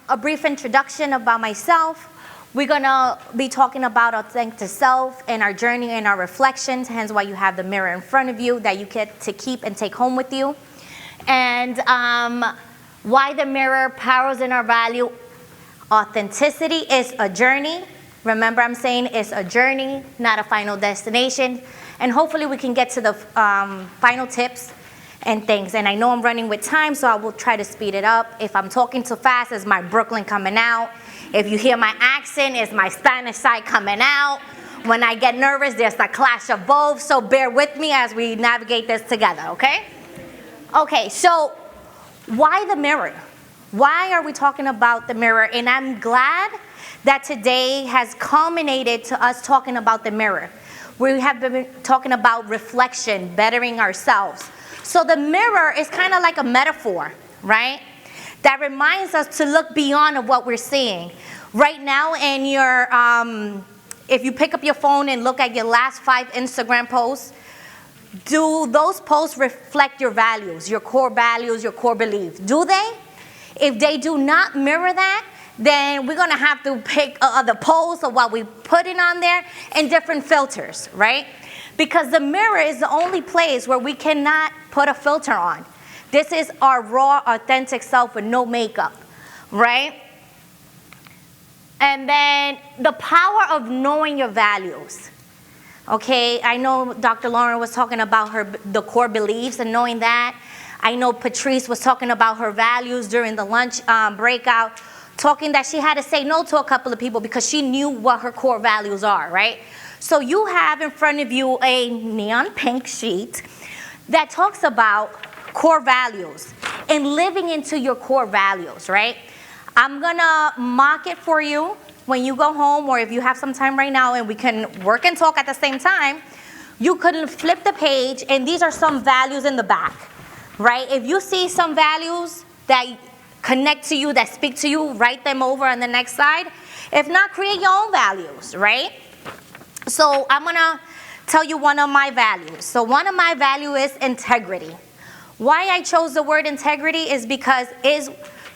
A brief introduction about myself. We're gonna be talking about authentic self and our journey and our reflections, hence why you have the mirror in front of you that you get to keep and take home with you. And why the mirror powers in our value. Authenticity is a journey. Remember, I'm saying it's a journey, not a final destination. And hopefully we can get to the final tips and things. And I know I'm running with time, so I will try to speed it up. If I'm talking too fast, it's my Brooklyn coming out. If you hear my accent, it's my Spanish side coming out. When I get nervous, there's a clash of both. So bear with me as we navigate this together, okay? Okay, so why the mirror? Why are we talking about the mirror? And I'm glad that today has culminated to us talking about the mirror. We have been talking about reflection, bettering ourselves. So the mirror is kind of like a metaphor, right? That reminds us to look beyond of what we're seeing. Right now in your, if you pick up your phone and look at your last 5 Instagram posts, do those posts reflect your values, your core beliefs? Do they? If they do not mirror that, then we're gonna have to pick other posts of what we put in on there and different filters, right? Because the mirror is the only place where we cannot put a filter on. This is our raw, authentic self with no makeup, right? And then the power of knowing your values. Okay, I know Dr. Lauren was talking about the core beliefs and knowing that. I know Patrice was talking about her values during the lunch breakout, talking that she had to say no to a couple of people because she knew what her core values are, right? So you have in front of you a neon pink sheet that talks about core values and living into your core values, right? I'm gonna mock it for you when you go home, or if you have some time right now and we can work and talk at the same time, you could flip the page and these are some values in the back, right? If you see some values that connect to you, that speak to you, write them over on the next slide. If not, create your own values, right? So I'm gonna tell you one of my values. So one of my values is integrity. Why I chose the word integrity is because it's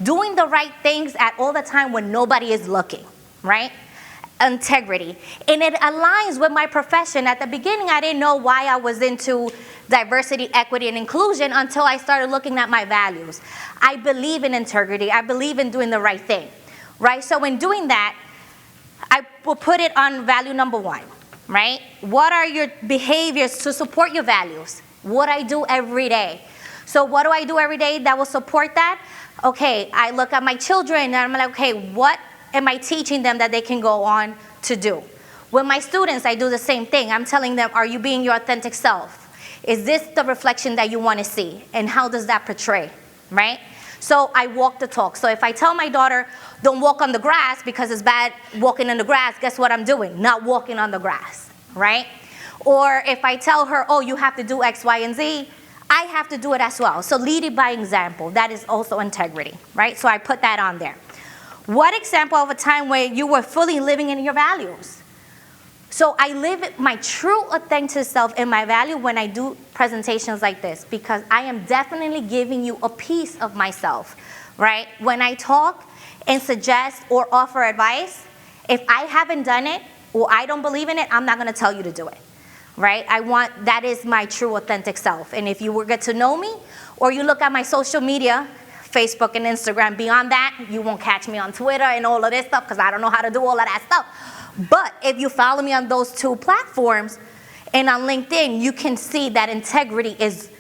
doing the right things at all the time when nobody is looking, right? Integrity. And it aligns with my profession. At the beginning, I didn't know why I was into diversity, equity, and inclusion until I started looking at my values. I believe in integrity. I believe in doing the right thing, right? So in doing that, I will put it on value number 1, right? What are your behaviors to support your values? What I do every day. So what do I do every day that will support that? Okay, I look at my children and I'm like, okay, what am I teaching them that they can go on to do? With my students, I do the same thing. I'm telling them, are you being your authentic self? Is this the reflection that you want to see? And how does that portray, right? So I walk the talk. So if I tell my daughter, don't walk on the grass because it's bad walking in the grass, guess what I'm doing? Not walking on the grass, right? Or if I tell her, oh, you have to do X, Y, and Z, I have to do it as well. So leading by example, that is also integrity, right? So I put that on there. What example of a time where you were fully living in your values? So I live my true authentic self in my value when I do presentations like this, because I am definitely giving you a piece of myself, right? When I talk and suggest or offer advice, if I haven't done it or I don't believe in it, I'm not gonna tell you to do it, right? That is my true authentic self. And if you were get to know me or you look at my social media, Facebook and Instagram, beyond that, you won't catch me on Twitter and all of this stuff because I don't know how to do all of that stuff. But if you follow me on those 2 platforms and on LinkedIn, you can see that integrity is,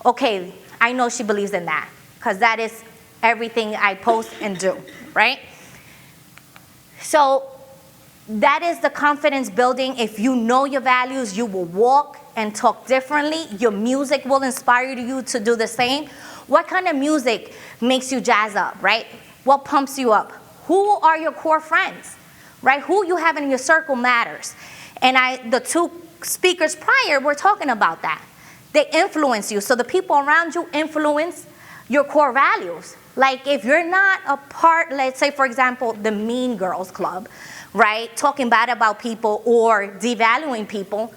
okay, I know she believes in that because that is everything I post and do, right? So that is the confidence building. If you know your values, you will walk and talk differently. Your music will inspire you to do the same. What kind of music makes you jazz up, right? What pumps you up? Who are your core friends, right? Who you have in your circle matters. And the 2 speakers prior were talking about that. They influence you. So the people around you influence your core values. Like if you're not a part, let's say for example, the Mean Girls Club, right? Talking bad about people or devaluing people,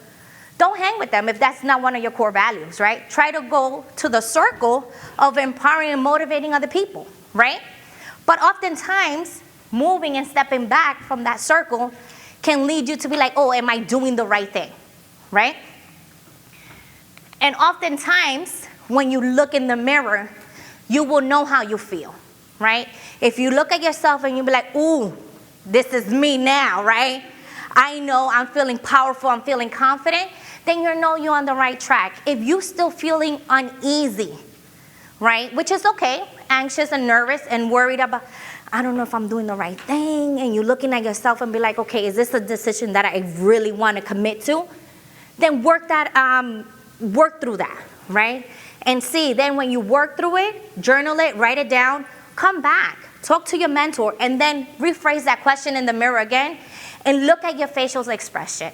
don't hang with them if that's not one of your core values, right? Try to go to the circle of empowering and motivating other people, right? But oftentimes, moving and stepping back from that circle can lead you to be like, oh, am I doing the right thing, right? And oftentimes, when you look in the mirror, you will know how you feel, right? If you look at yourself and you be like, ooh, this is me now, right? I know I'm feeling powerful, I'm feeling confident, then you know you're on the right track. If you're still feeling uneasy, right, which is okay, anxious and nervous and worried about, I don't know if I'm doing the right thing, and you're looking at yourself and be like, okay, is this a decision that I really want to commit to? Then work through that, right? And see, then when you work through it, journal it, write it down, come back, talk to your mentor, and then rephrase that question in the mirror again, and look at your facial expression.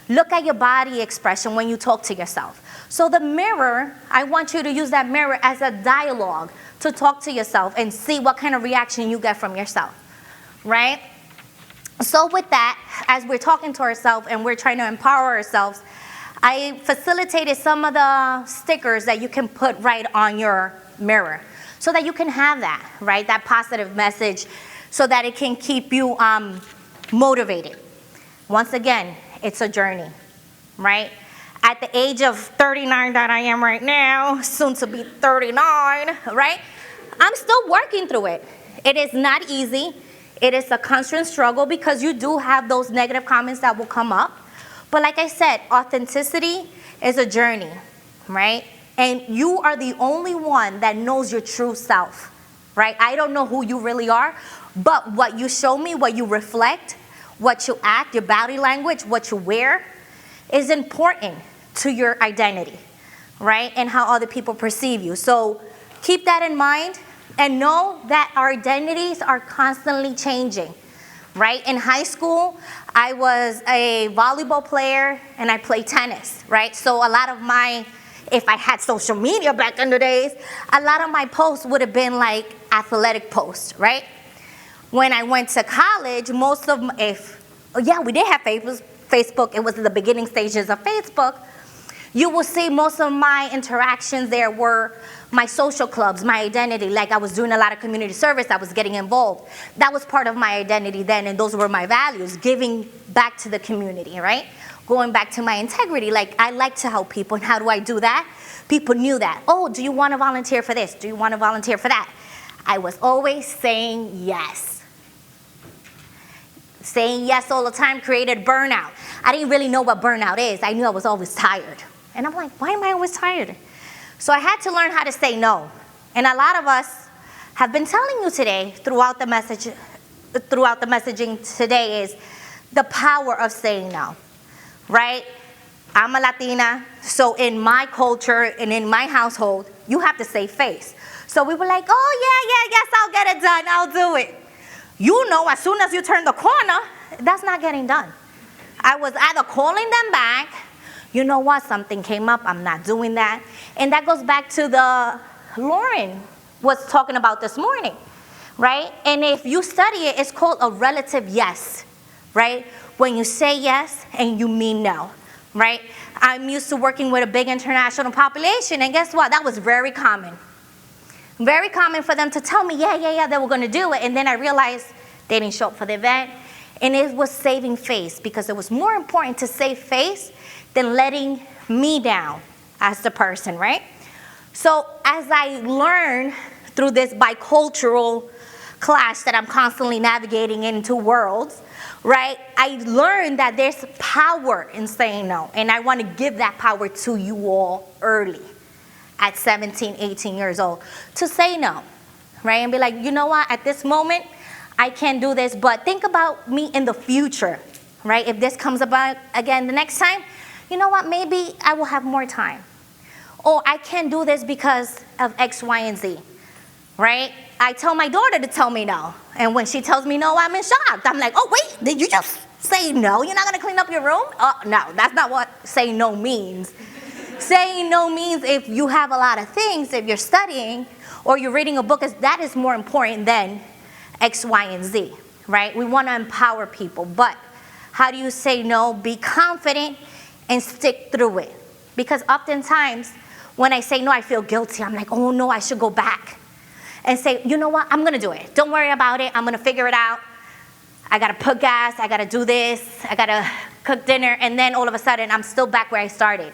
Look at your body expression when you talk to yourself. So the mirror, I want you to use that mirror as a dialogue to talk to yourself and see what kind of reaction you get from yourself, right? So with that, as we're talking to ourselves and we're trying to empower ourselves, I facilitated some of the stickers that you can put right on your mirror so that you can have that, right? That positive message so that it can keep you motivated. Once again, it's a journey, right? At the age of 39 that I am right now, soon to be 39, right? I'm still working through it. It is not easy. It is a constant struggle because you do have those negative comments that will come up. But like I said, authenticity is a journey, right? And you are the only one that knows your true self, right? I don't know who you really are, but what you show me, what you reflect, what you act, your body language, what you wear is important to your identity, right? And how other people perceive you. So keep that in mind and know that our identities are constantly changing, right? In high school, I was a volleyball player and I played tennis, right? So a lot of if I had social media back in the days, a lot of my posts would have been like athletic posts, right? When I went to college, we did have Facebook. It was the beginning stages of Facebook. You will see most of my interactions there were my social clubs, my identity. Like I was doing a lot of community service, I was getting involved. That was part of my identity then, and those were my values, giving back to the community, right? Going back to my integrity, like I like to help people, and how do I do that? People knew that. Oh, do you want to volunteer for this? Do you want to volunteer for that? I was always saying yes. Saying yes all the time created burnout. I didn't really know what burnout is. I knew I was always tired. And I'm like, why am I always tired? So I had to learn how to say no. And a lot of us have been telling you today, throughout the messaging today, is the power of saying no, right? I'm a Latina, so in my culture and in my household, you have to save face. So we were like, oh, yes, I'll get it done, I'll do it. You know, as soon as you turn the corner, that's not getting done. I was either calling them back, you know what, something came up, I'm not doing that. And that goes back to Lauren was talking about this morning, right? And if you study it, it's called a relative yes, right? When you say yes and you mean no, right? I'm used to working with a big international population, and guess what? That was very common. Very common for them to tell me, yeah, they were going to do it. And then I realized they didn't show up for the event. And it was saving face, because it was more important to save face than letting me down as the person, right? So as I learn through this bicultural clash that I'm constantly navigating into worlds, right, I learned that there's power in saying no. And I want to give that power to you all early, at 17, 18 years old, to say no, right? And be like, you know what, at this moment, I can't do this, but think about me in the future, right? If this comes about again the next time, you know what, maybe I will have more time. Or I can't do this because of X, Y, and Z, right? I tell my daughter to tell me no, and when she tells me no, I'm in shock. I'm like, oh, wait, did you just say no? You're not going to clean up your room? No, that's not what saying no means. Saying no means if you have a lot of things, if you're studying or you're reading a book, that is more important than X, Y, and Z, right? We want to empower people, but how do you say no? Be confident and stick through it. Because oftentimes when I say no, I feel guilty. I'm like, oh no, I should go back. and say, you know what, I'm going to do it. Don't worry about it. I'm going to figure it out. I got to put gas. I got to do this. I got to cook dinner. And then all of a sudden, I'm still back where I started.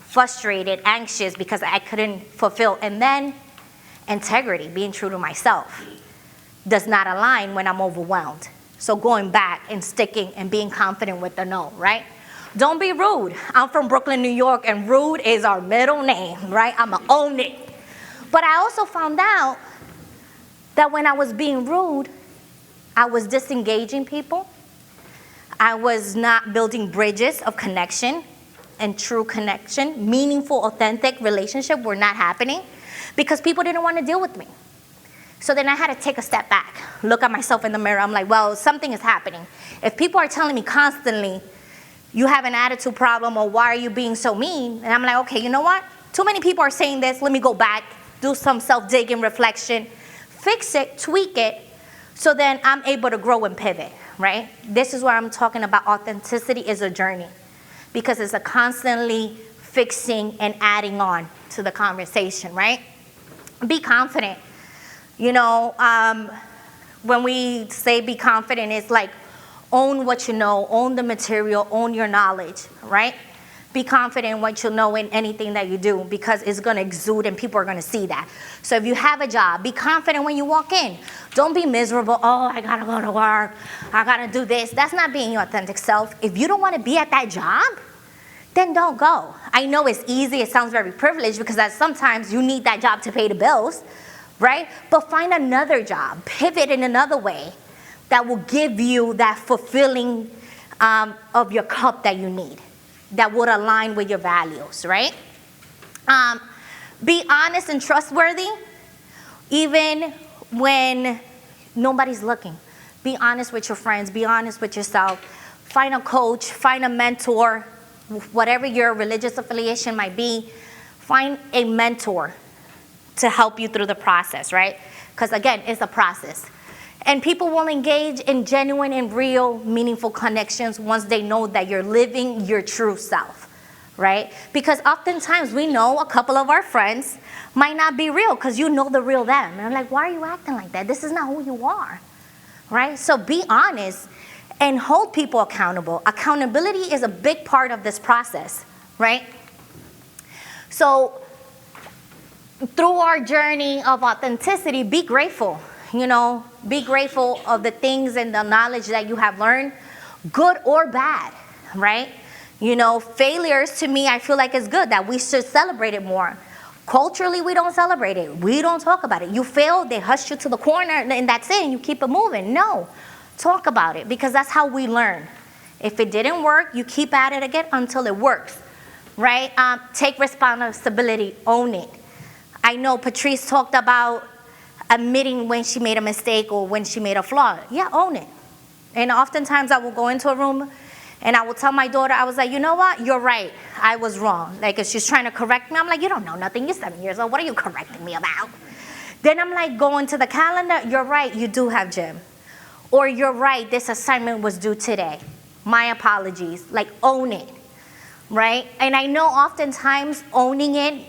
Frustrated, anxious because I couldn't fulfill. And then integrity, being true to myself, does not align when I'm overwhelmed. So going back and sticking and being confident with the no, right? Don't be rude. I'm from Brooklyn, New York, and rude is our middle name, right? I'm going to own it. But I also found out that when I was being rude, I was disengaging people. I was not building bridges of connection and true connection. Meaningful, authentic relationship were not happening because people didn't want to deal with me. So then I had to take a step back, look at myself in the mirror. I'm like, well, something is happening. If people are telling me constantly, you have an attitude problem, or why are you being so mean? And I'm like, okay, you know what? Too many people are saying this. Let me go back, do some self-digging, reflection, fix it, tweak it, so then I'm able to grow and pivot, right? This is where I'm talking about authenticity is a journey, because it's a constantly fixing and adding on to the conversation, right? Be confident. You know, when we say be confident, it's like own what you know, own the material, own your knowledge, right? Be confident in what you know in anything that you do, because it's going to exude and people are going to see that. So if you have a job, be confident when you walk in. Don't be miserable. Oh, I got to go to work. I got to do this. That's not being your authentic self. If you don't want to be at that job, then don't go. I know it's easy. It sounds very privileged because sometimes you need that job to pay the bills, right? But find another job. Pivot in another way that will give you that fulfilling of your cup that you need, that would align with your values, right? Be honest and trustworthy, even when nobody's looking. Be honest with your friends. Be honest with yourself. Find a coach. Find a mentor. Whatever your religious affiliation might be, find a mentor to help you through the process, right? Because again, it's a process. And people will engage in genuine and real, meaningful connections once they know that you're living your true self, right? Because oftentimes we know a couple of our friends might not be real because you know the real them. And I'm like, why are you acting like that? This is not who you are, right? So be honest and hold people accountable. Accountability is a big part of this process, right? So through our journey of authenticity, be grateful. You know, be grateful of the things and the knowledge that you have learned, good or bad, right? You know, failures to me, I feel like it's good, that we should celebrate it more. Culturally, we don't celebrate it. We don't talk about it. You fail, they hush you to the corner, and that's it, and you keep it moving. No, talk about it, because that's how we learn. If it didn't work, you keep at it again until it works, right? Take responsibility, own it. I know Patrice talked about admitting when she made a mistake or when she made a flaw. Yeah, own it. And oftentimes I will go into a room and I will tell my daughter, I was like, you know what? You're right. I was wrong. Like, if she's trying to correct me, I'm like, you don't know nothing. You're 7 years old. What are you correcting me about? Then I'm like, going to the calendar. You're right. You do have gym. Or you're right. This assignment was due today. My apologies. Like, own it. Right? And I know oftentimes owning it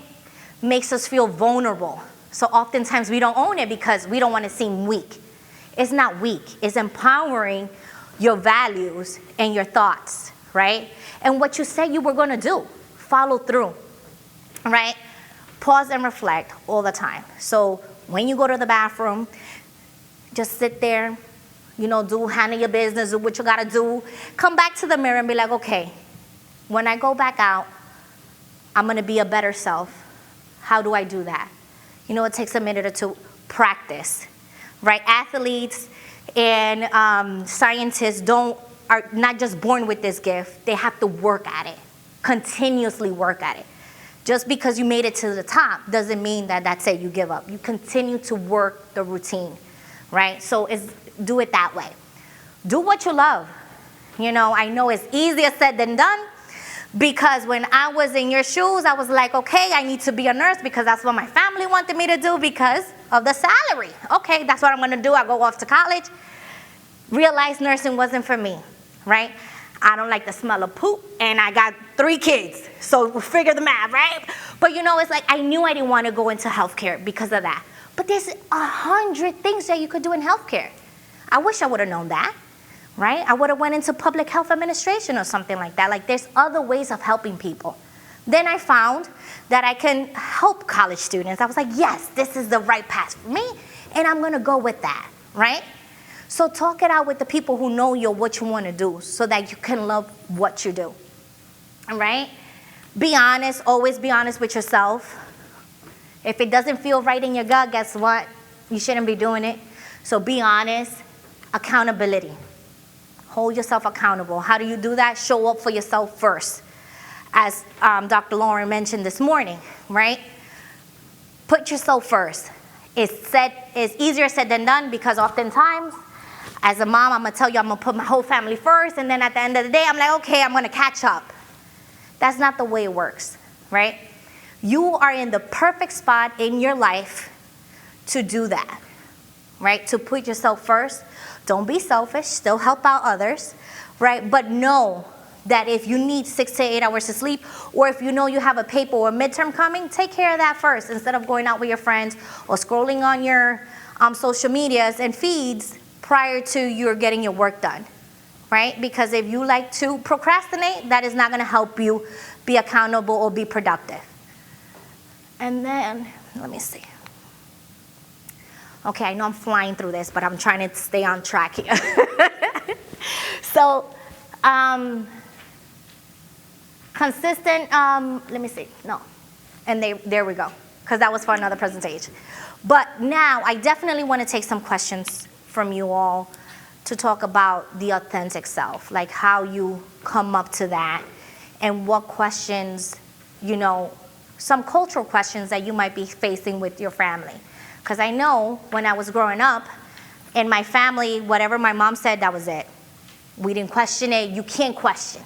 makes us feel vulnerable. So oftentimes we don't own it because we don't want to seem weak. It's not weak. It's empowering your values and your thoughts, right? And what you said you were going to do, follow through, right? Pause and reflect all the time. So when you go to the bathroom, just sit there, you know, handle your business, do what you got to do. Come back to the mirror and be like, okay, when I go back out, I'm going to be a better self. How do I do that? You know, it takes a minute or two. Practice, right? Athletes and scientists are not just born with this gift. They have to work at it, continuously work at it. Just because you made it to the top doesn't mean that that's it, you give up. You continue to work the routine, right? So do it that way. Do what you love. You know, I know it's easier said than done, because when I was in your shoes, I was like, okay, I need to be a nurse because that's what my family wanted me to do because of the salary. Okay, that's what I'm going to do. I go off to college. Realized nursing wasn't for me, right? I don't like the smell of poop, and I got 3 kids. So figure the math, right? But you know, it's like I knew I didn't want to go into healthcare because of that. But there's 100 things that you could do in healthcare. I wish I would have known that, right? I would have went into public health administration or something like that. Like, there's other ways of helping people. Then I found that I can help college students. I was like, yes, this is the right path for me, and I'm gonna go with that, right? So talk it out with the people who know you, what you wanna do, so that you can love what you do, all right? Be honest, always be honest with yourself. If it doesn't feel right in your gut, guess what? You shouldn't be doing it. So be honest. Accountability. Hold yourself accountable. How do you do that? Show up for yourself first. As Dr. Lauren mentioned this morning, right? Put yourself first. It's easier said than done, because oftentimes, as a mom, I'm gonna tell you I'm gonna put my whole family first, and then at the end of the day, I'm like, okay, I'm gonna catch up. That's not the way it works, right? You are in the perfect spot in your life to do that, right? To put yourself first. Don't be selfish, still help out others, right? But know that if you need 6 to 8 hours of sleep, or if you know you have a paper or a midterm coming, take care of that first instead of going out with your friends or scrolling on your social medias and feeds prior to you getting your work done, right? Because if you like to procrastinate, that is not gonna help you be accountable or be productive. And then, let me see. Okay, I know I'm flying through this, but I'm trying to stay on track here. So, consistent, let me see, no. And there we go, because that was for another presentation. But now, I definitely want to take some questions from you all to talk about the authentic self, like how you come up to that, and what questions, some cultural questions that you might be facing with your family. Because I know when I was growing up, in my family, whatever my mom said, that was it. We didn't question it. You can't question.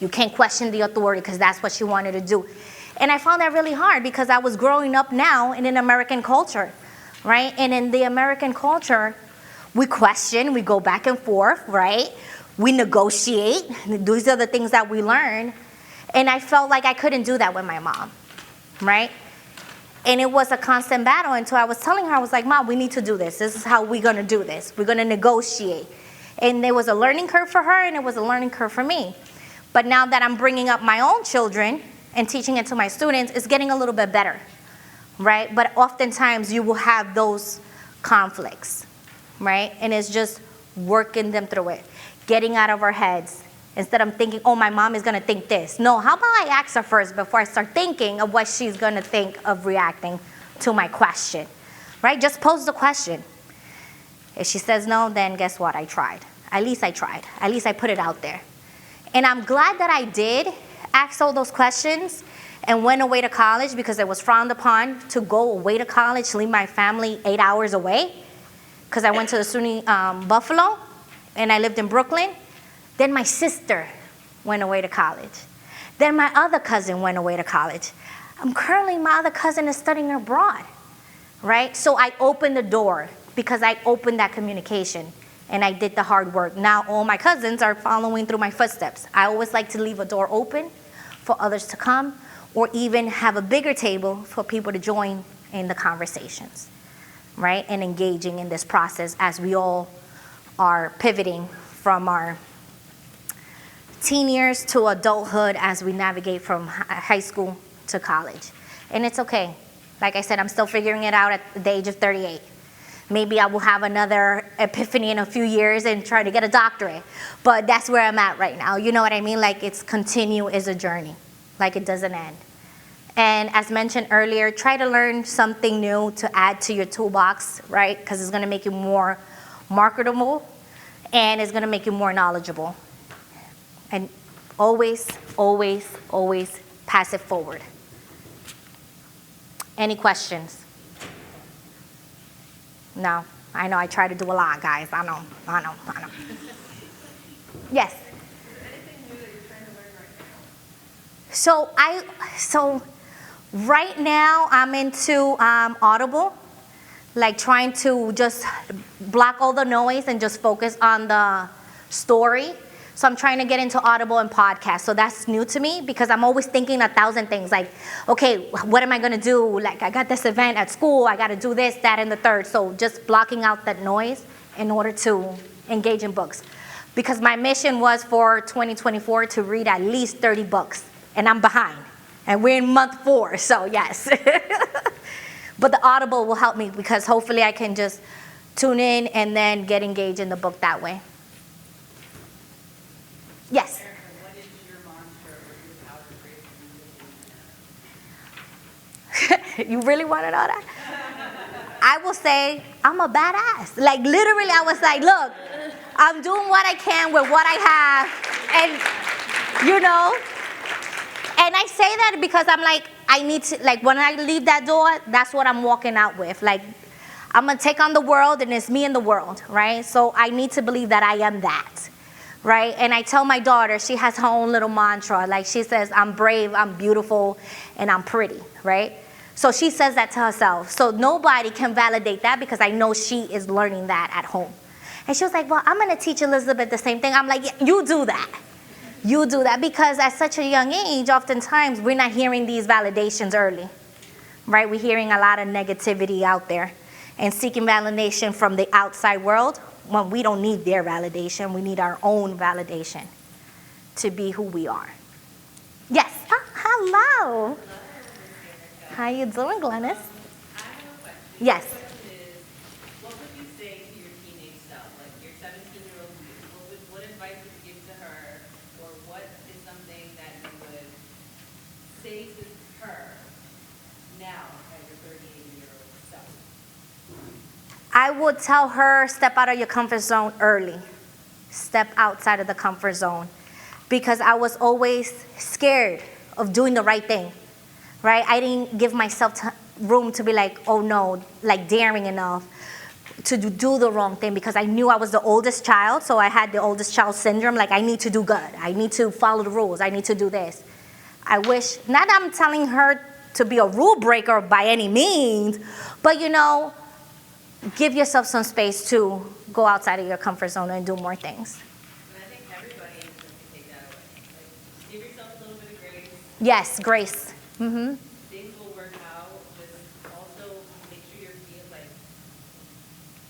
You can't question the authority, because that's what she wanted to do. And I found that really hard, because I was growing up now in an American culture, right? And in the American culture, we question, we go back and forth, right? We negotiate. These are the things that we learn. And I felt like I couldn't do that with my mom, right? And it was a constant battle until I was telling her, I was like, Mom, we need to do this. This is how we're going to do this. We're going to negotiate. And there was a learning curve for her, and it was a learning curve for me. But now that I'm bringing up my own children and teaching it to my students, it's getting a little bit better, right? But oftentimes you will have those conflicts, right? And it's just working them through it, getting out of our heads. Instead of thinking, oh, my mom is going to think this. No, how about I ask her first before I start thinking of what she's going to think of reacting to my question, right? Just pose the question. If she says no, then guess what? I tried. At least I tried. At least I put it out there. And I'm glad that I did ask all those questions and went away to college, because it was frowned upon to go away to college, leave my family 8 hours away, because I went to the SUNY Buffalo, and I lived in Brooklyn. Then my sister went away to college. Then my other cousin went away to college. Currently, my other cousin is studying abroad, right? So I opened the door, because I opened that communication, and I did the hard work. Now all my cousins are following through my footsteps. I always like to leave a door open for others to come, or even have a bigger table for people to join in the conversations, right? And engaging in this process as we all are pivoting from our teen years to adulthood, as we navigate from high school to college. And it's okay. Like I said, I'm still figuring it out at the age of 38. Maybe I will have another epiphany in a few years and try to get a doctorate. But that's where I'm at right now. You know what I mean? Like, it's continue is a journey. Like, it doesn't end. And as mentioned earlier, try to learn something new to add to your toolbox, right? Because it's going to make you more marketable, and it's going to make you more knowledgeable. And always, always, always pass it forward. Any questions? No, I know I try to do a lot, guys. I know. Yes? Anything new that you're trying to learn right now? So right now I'm into Audible, like trying to just block all the noise and just focus on the story. So I'm trying to get into Audible and podcasts. So that's new to me because I'm always thinking 1,000 things. Like, okay, what am I going to do? Like, I got this event at school. I got to do this, that, and the third. So just blocking out that noise in order to engage in books. Because my mission was for 2024 to read at least 30 books. And I'm behind. And we're in month 4. So yes. But the Audible will help me because hopefully I can just tune in and then get engaged in the book that way. Yes? Erica, what is your mantra or your power phrase? You really want to know that? I will say, I'm a badass. Like, literally, I was like, look, I'm doing what I can with what I have. And, you know, and I say that because I'm like, I need to, like, when I leave that door, that's what I'm walking out with. Like, I'm going to take on the world, and it's me and the world, right? So I need to believe that I am that, right? And I tell my daughter, she has her own little mantra. Like, she says, I'm brave, I'm beautiful, and I'm pretty, right? So she says that to herself. So nobody can validate that because I know she is learning that at home. And she was like, well, I'm going to teach Elizabeth the same thing. I'm like, yeah, you do that. You do that because at such a young age, oftentimes we're not hearing these validations early, right? We're hearing a lot of negativity out there and seeking validation from the outside world when we don't need their validation. We need our own validation to be who we are. Yes. Oh, hello. How you doing, Glennis? I have a question. Yes. The question is, what would you say to your teenage self, like your 17-year-old you? What advice would you give to her, or what is something that you would say to her now as your 38-year-old self? I would tell her, step out of your comfort zone early. Step outside of the comfort zone. Because I was always scared of doing the right thing, right? I didn't give myself room to be like, oh no, like daring enough to do the wrong thing because I knew I was the oldest child, so I had the oldest child syndrome, like I need to do good. I need to follow the rules. I need to do this. I wish, not that I'm telling her to be a rule breaker by any means, but you know, give yourself some space to go outside of your comfort zone and do more things. And I think everybody can take that away. Like, give yourself a little bit of grace. Yes, grace. Mm-hmm. Things will work out. Just also make sure you're being like,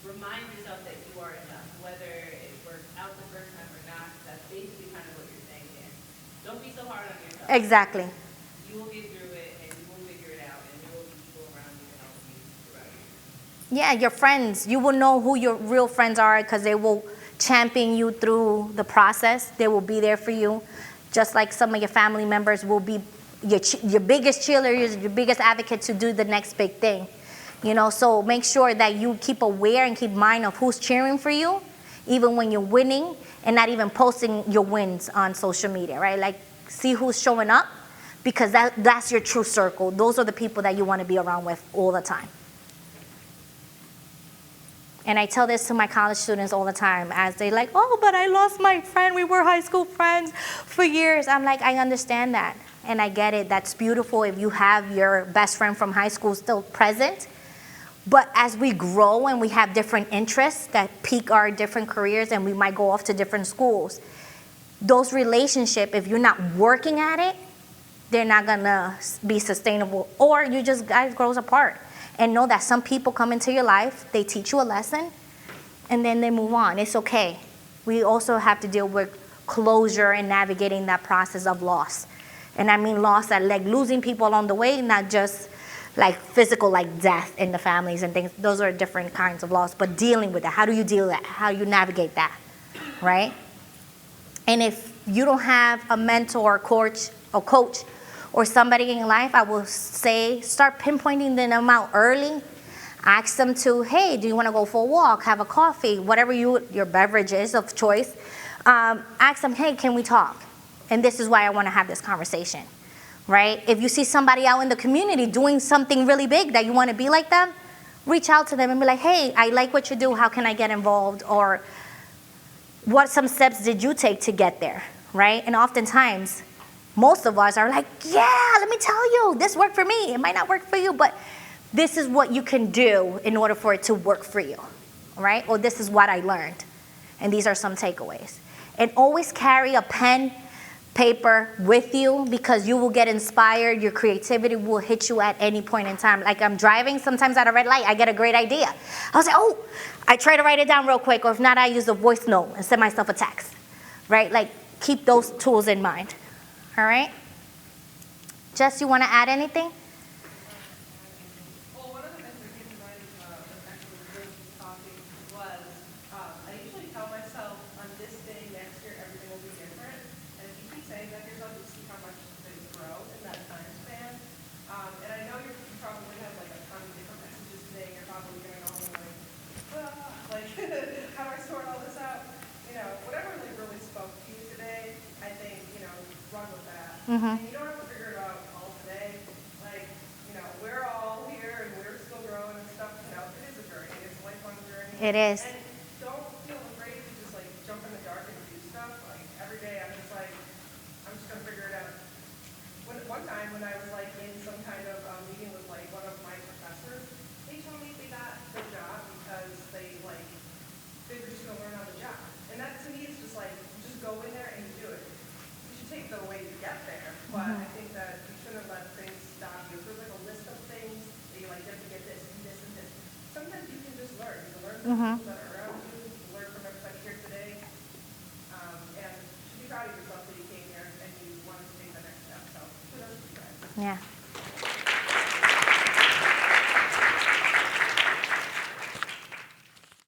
remind yourself that you are enough. Whether it works out the first time or not, that's basically kind of what you're saying there. Don't be so hard on yourself. Exactly. You will get through it and you will figure it out, and there will be people around you to help you throughout your journey. Yeah, your friends. You will know who your real friends are because they will champion you through the process. They will be there for you. Just like some of your family members will be your biggest cheerleaders, your biggest advocate to do the next big thing. You know, so make sure that you keep aware and keep mind of who's cheering for you, even when you're winning, and not even posting your wins on social media, right? Like, see who's showing up because that's your true circle. Those are the people that you want to be around with all the time. And I tell this to my college students all the time as they like, oh, but I lost my friend. We were high school friends for years. I'm like, I understand that. And I get it. That's beautiful if you have your best friend from high school still present. But as we grow and we have different interests that pique our different careers and we might go off to different schools, those relationships, if you're not working at it, they're not going to be sustainable. Or you just guys grows apart. And know that some people come into your life, they teach you a lesson, and then they move on. It's okay. We also have to deal with closure and navigating that process of loss. And I mean loss that like losing people along the way, not just like physical, like death in the families and things. Those are different kinds of loss, but dealing with that. How do you deal with that? How do you navigate that, right? And if you don't have a mentor or coach or somebody in life, I will say start pinpointing them out early. Ask them to, hey, do you want to go for a walk, have a coffee, whatever your beverage is of choice. Ask them, hey, can we talk? And this is why I want to have this conversation, right? If you see somebody out in the community doing something really big that you want to be like them, reach out to them and be like, hey, I like what you do. How can I get involved? Or what some steps did you take to get there, right? And oftentimes, most of us are like, yeah, let me tell you, this worked for me. It might not work for you, but this is what you can do in order for it to work for you, right? Or this is what I learned, and these are some takeaways. And always carry a pen, paper with you, because you will get inspired. Your creativity will hit you at any point in time. Like I'm driving, sometimes at a red light, I get a great idea. I was like, oh, I try to write it down real quick, or if not, I use a voice note and send myself a text, right? Like keep those tools in mind, all right? Jess, you want to add anything? Well, one of the things that came to mind actually when Liz was talking was I usually tell myself on this day next year everything will be different. And if you keep saying that to yourself, you see how much things grow in that time span. And I know you probably have like a ton of different messages today. And you're probably going home like, like how do I sort all this out? You know, whatever like really spoke to you today, I think, you know, run with that. And you don't have to figure it out all today. Like, you know, we're all here and we're still growing and stuff. You know, it is a journey. It's a lifelong journey. It is. And don't feel afraid to just like jump in the dark and do stuff. Like every day I'm just like, I'm just gonna figure it out. One time when I was like in some kind of meeting with like one of my professors, they told me they got the job because they were just gonna learn on the job. And that to me is just like, just go in there and do it. You should take the way to get there, but I think that you shouldn't let things stop you. If there's like a list of things that you like, you have to get this and this and this. Sometimes you can just learn. You can learn from people that are around you. You can learn from everybody here today. And you should be proud of yourself that you came here and you wanted to take the next step. So kudos to you guys. Yeah.